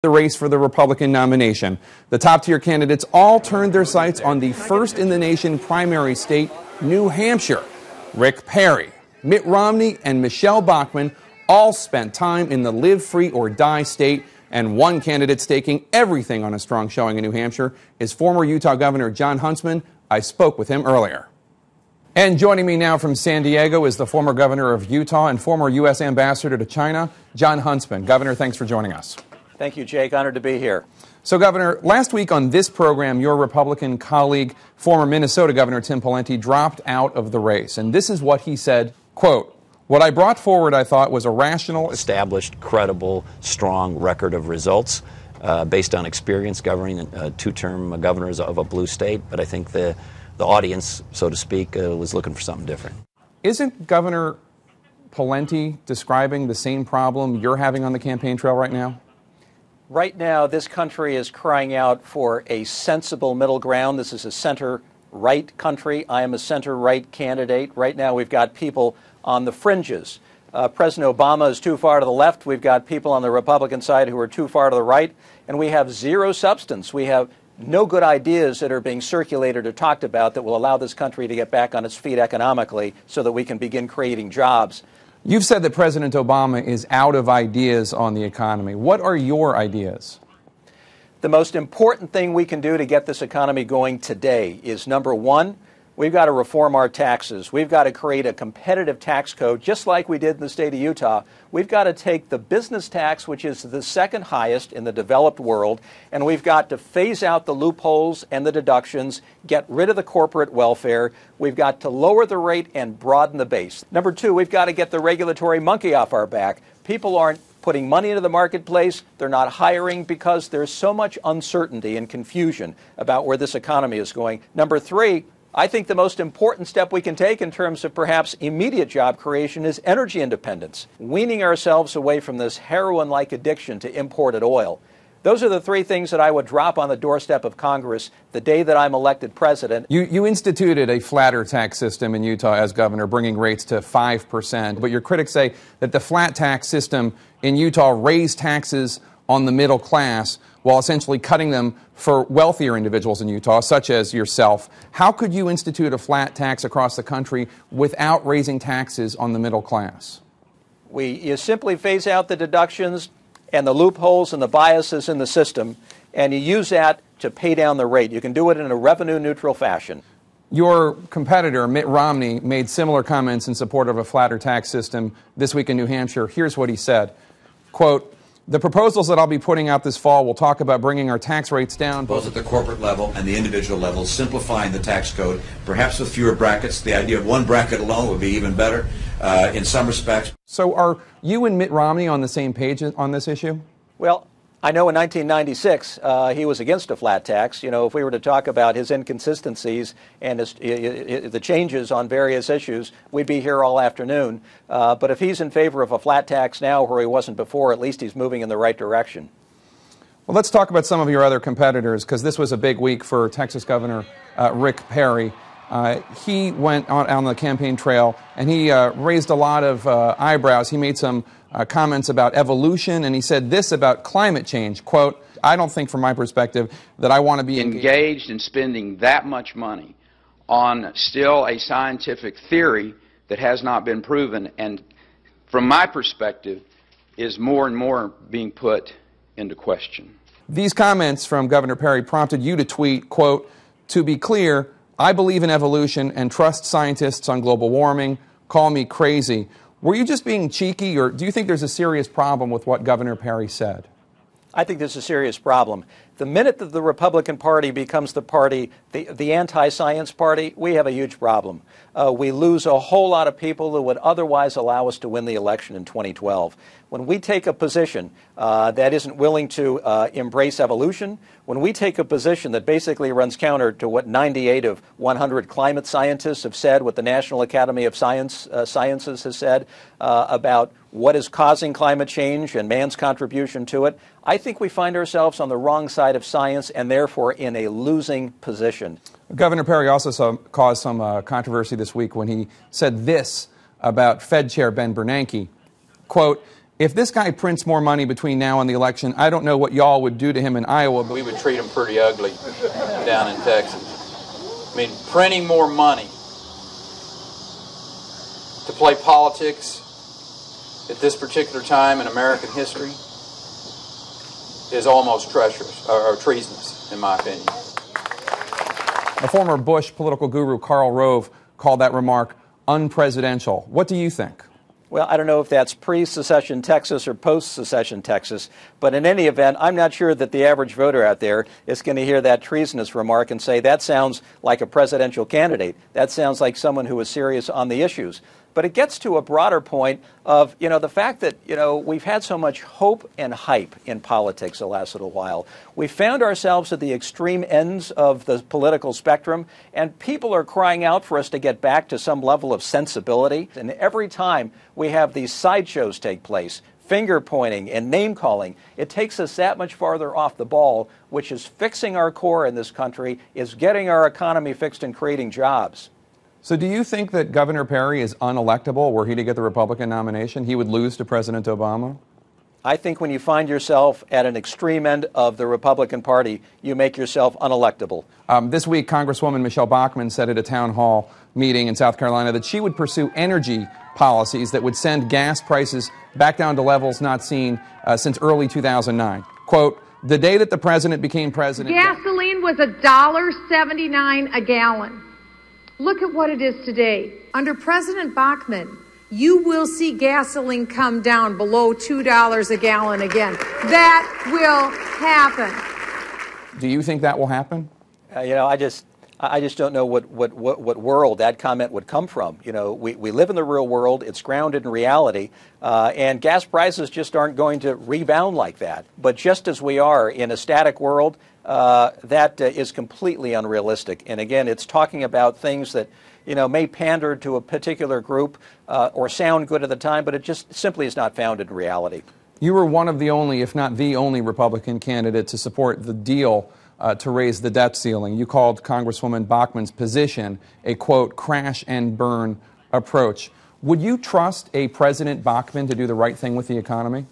The race for the Republican nomination. The top-tier candidates all turned their sights on the first-in-the-nation primary state, New Hampshire. Rick Perry, Mitt Romney, and Michelle Bachmann all spent time in the live free or die state, and one candidate staking everything on a strong showing in New Hampshire is former Utah Governor Jon Huntsman. I spoke with him earlier. And joining me now from San Diego is the former governor of Utah and former U.S. ambassador to China, Jon Huntsman. Governor, thanks for joining us. Thank you, Jake. Honored to be here. So, Governor, last week on this program, your Republican colleague, former Minnesota Governor Tim Pawlenty, dropped out of the race. And this is what he said, quote, "What I brought forward, I thought, was a rational, established, credible, strong record of results based on experience governing two-term governors of a blue state. But I think the audience, so to speak, was looking for something different." Isn't Governor Pawlenty describing the same problem you're having on the campaign trail right now? Right now, this country is crying out for a sensible middle ground. This is a center-right country. I am a center-right candidate. Right now, we've got people on the fringes. President Obama is too far to the left. We've got people on the Republican side who are too far to the right. And we have zero substance. We have no good ideas that are being circulated or talked about that will allow this country to get back on its feet economically so that we can begin creating jobs. You've said that President Obama is out of ideas on the economy. What are your ideas? The most important thing we can do to get this economy going today is, number one, we've got to reform our taxes. We've got to create a competitive tax code, just like we did in the state of Utah. We've got to take the business tax, which is the second highest in the developed world, and we've got to phase out the loopholes and the deductions, get rid of the corporate welfare. We've got to lower the rate and broaden the base. Number two, we've got to get the regulatory monkey off our back. People aren't putting money into the marketplace. They're not hiring because there's so much uncertainty and confusion about where this economy is going. Number three, I think the most important step we can take in terms of perhaps immediate job creation is energy independence, weaning ourselves away from this heroin-like addiction to imported oil. Those are the three things that I would drop on the doorstep of Congress the day that I'm elected president. You instituted a flatter tax system in Utah as governor, bringing rates to 5%. But your critics say that the flat tax system in Utah raised taxes on the middle class while essentially cutting them for wealthier individuals in Utah, such as yourself. How could you institute a flat tax across the country without raising taxes on the middle class? You simply phase out the deductions and the loopholes and the biases in the system, and you use that to pay down the rate. You can do it in a revenue-neutral fashion. Your competitor, Mitt Romney, made similar comments in support of a flatter tax system this week in New Hampshire. Here's what he said, quote, "The proposals that I'll be putting out this fall will talk about bringing our tax rates down both at the corporate level and the individual level, simplifying the tax code, perhaps with fewer brackets. The idea of one bracket alone would be even better in some respects." So are you and Mitt Romney on the same page on this issue? Well, I know in 1996 he was against a flat tax. You know, if we were to talk about his inconsistencies and the changes on various issues, we'd be here all afternoon. But if he's in favor of a flat tax now where he wasn't before, at least he's moving in the right direction. Well, let's talk about some of your other competitors, because this was a big week for Texas Governor Rick Perry. He went on the campaign trail, and he raised a lot of eyebrows. He made some comments about evolution, and he said this about climate change, quote, "I don't think from my perspective that I want to be engaged in spending that much money on still a scientific theory that has not been proven, and from my perspective is more and more being put into question." These comments from Governor Perry prompted you to tweet, quote, "To be clear, I believe in evolution and trust scientists on global warming. Call me crazy." Were you just being cheeky, or do you think there's a serious problem with what Governor Perry said? I think there's a serious problem. The minute that the Republican Party becomes the party, the anti-science party, we have a huge problem. We lose a whole lot of people that would otherwise allow us to win the election in 2012. When we take a position that isn't willing to embrace evolution, when we take a position that basically runs counter to what 98 of 100 climate scientists have said, what the National Academy of Sciences has said about what is causing climate change and man's contribution to it, I think we find ourselves on the wrong side of science and therefore in a losing position. Governor Perry also caused some controversy this week when he said this about Fed Chair Ben Bernanke, quote, If this guy prints more money between now and the election, I don't know what y'all would do to him in Iowa, but we would treat him pretty ugly down in Texas. I mean, printing more money to play politics at this particular time in American history is almost treacherous, or treasonous, in my opinion. The former Bush political guru Karl Rove called that remark unpresidential. What do you think? Well, I don't know if that's pre-secession Texas or post-secession Texas, but in any event, I'm not sure that the average voter out there is going to hear that treasonous remark and say, that sounds like a presidential candidate. That sounds like someone who is serious on the issues. But it gets to a broader point of, the fact that, we've had so much hope and hype in politics the last little while. We found ourselves at the extreme ends of the political spectrum, and people are crying out for us to get back to some level of sensibility. And every time we have these sideshows take place, finger pointing and name calling, it takes us that much farther off the ball, which is fixing our core in this country, is getting our economy fixed and creating jobs. So do you think that Governor Perry is unelectable were he to get the Republican nomination? He would lose to President Obama? I think when you find yourself at an extreme end of the Republican Party, you make yourself unelectable. This week, Congresswoman Michelle Bachmann said at a town hall meeting in South Carolina that she would pursue energy policies that would send gas prices back down to levels not seen since early 2009. Quote, the day that the president became president... Gasoline was $1.79 a gallon. Look at what it is today. Under President Bachmann, you will see gasoline come down below $2 a gallon again. That will happen. Do you think that will happen? I just don't know what world that comment would come from. We live in the real world. It's grounded in reality. And gas prices just aren't going to rebound like that. But just as we are in a static world, that is completely unrealistic. And again, it's talking about things that, may pander to a particular group or sound good at the time, but it just simply is not founded in reality. You were one of the only, if not the only, Republican candidate to support the deal to raise the debt ceiling. You called Congresswoman Bachmann's position a, quote, crash and burn approach. Would you trust a President Bachmann to do the right thing with the economy?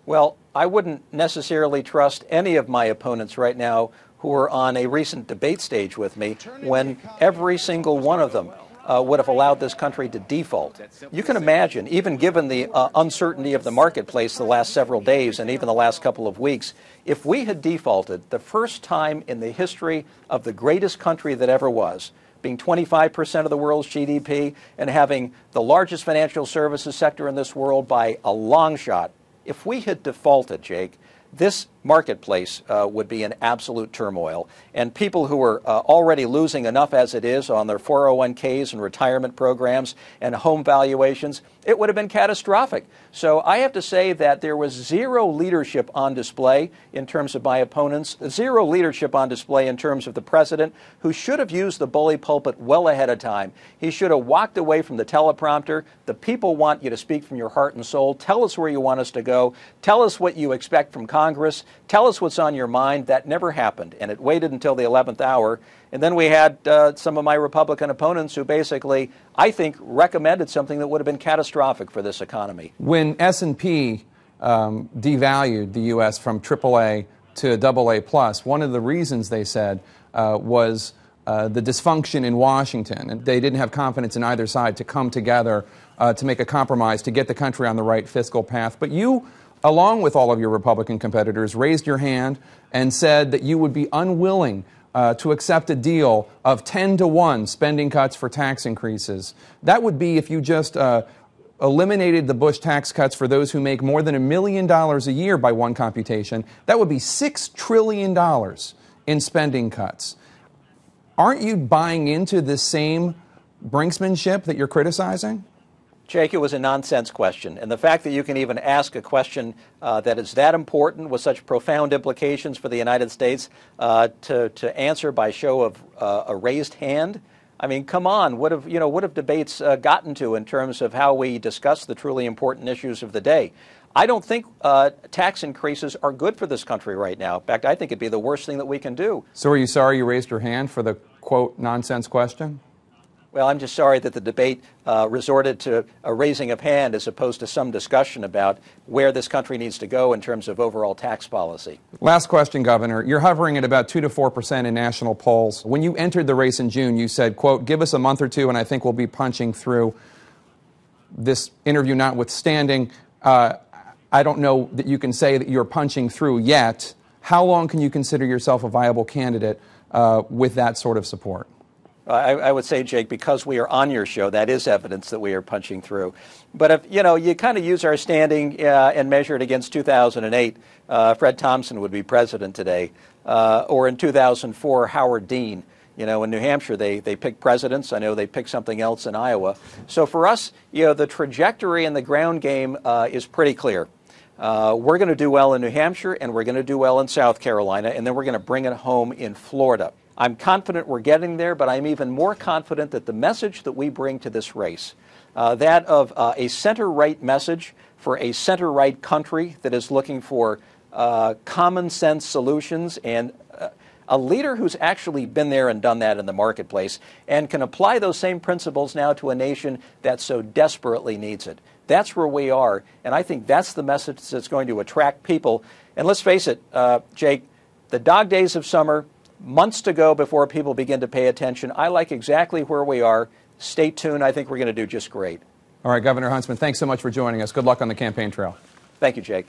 Well, I wouldn't necessarily trust any of my opponents right now who are on a recent debate stage with me when every single one of them would have allowed this country to default. You can imagine, even given the uncertainty of the marketplace the last several days and even the last couple of weeks, if we had defaulted the first time in the history of the greatest country that ever was, being 25% of the world's GDP and having the largest financial services sector in this world by a long shot, if we had defaulted, Jake, this marketplace would be in absolute turmoil. And people who are already losing enough as it is on their 401ks and retirement programs and home valuations, it would have been catastrophic. So I have to say that there was zero leadership on display in terms of my opponents, zero leadership on display in terms of the president, who should have used the bully pulpit well ahead of time. He should have walked away from the teleprompter. The people want you to speak from your heart and soul. Tell us where you want us to go. Tell us what you expect from Congress. Tell us what's on your mind. That never happened, and it waited until the 11th hour. And then we had some of my Republican opponents who basically, I think, recommended something that would have been catastrophic for this economy. When S&P devalued the U.S. from AAA to AA+, one of the reasons they said was the dysfunction in Washington. And they didn't have confidence in either side to come together to make a compromise to get the country on the right fiscal path. But you, along with all of your Republican competitors, raised your hand and said that you would be unwilling to accept a deal of 10-to-1 spending cuts for tax increases. That would be if you just eliminated the Bush tax cuts for those who make more than $1 million a year by one computation. That would be $6 trillion in spending cuts. Aren't you buying into this same brinksmanship that you're criticizing? Jake, it was a nonsense question. And the fact that you can even ask a question that is that important with such profound implications for the United States to answer by show of a raised hand, I mean, come on, what have debates gotten to in terms of how we discuss the truly important issues of the day? I don't think tax increases are good for this country right now. In fact, I think it'd be the worst thing that we can do. So are you sorry you raised your hand for the, quote, nonsense question? Well, I'm just sorry that the debate resorted to a raising of hand as opposed to some discussion about where this country needs to go in terms of overall tax policy. Last question, Governor. You're hovering at about 2 to 4% in national polls. When you entered the race in June, you said, quote, give us a month or two and I think we'll be punching through. This interview notwithstanding, I don't know that you can say that you're punching through yet. How long can you consider yourself a viable candidate with that sort of support? I would say, Jake, because we are on your show, that is evidence that we are punching through. But if you kind of use our standing and measure it against 2008, Fred Thompson would be president today, or in 2004, Howard Dean. In New Hampshire, they pick presidents. I know they pick something else in Iowa. So for us, the trajectory and the ground game is pretty clear. We're going to do well in New Hampshire, and we're going to do well in South Carolina, and then we're going to bring it home in Florida. I'm confident we're getting there, but I'm even more confident that the message that we bring to this race, that of a center-right message for a center-right country that is looking for common sense solutions and a leader who's actually been there and done that in the marketplace and can apply those same principles now to a nation that so desperately needs it. That's where we are, and I think that's the message that's going to attract people. And let's face it, Jake, the dog days of summer, months to go before people begin to pay attention. I like exactly where we are. Stay tuned. I think we're going to do just great. All right, Governor Huntsman, thanks so much for joining us. Good luck on the campaign trail. Thank you, Jake.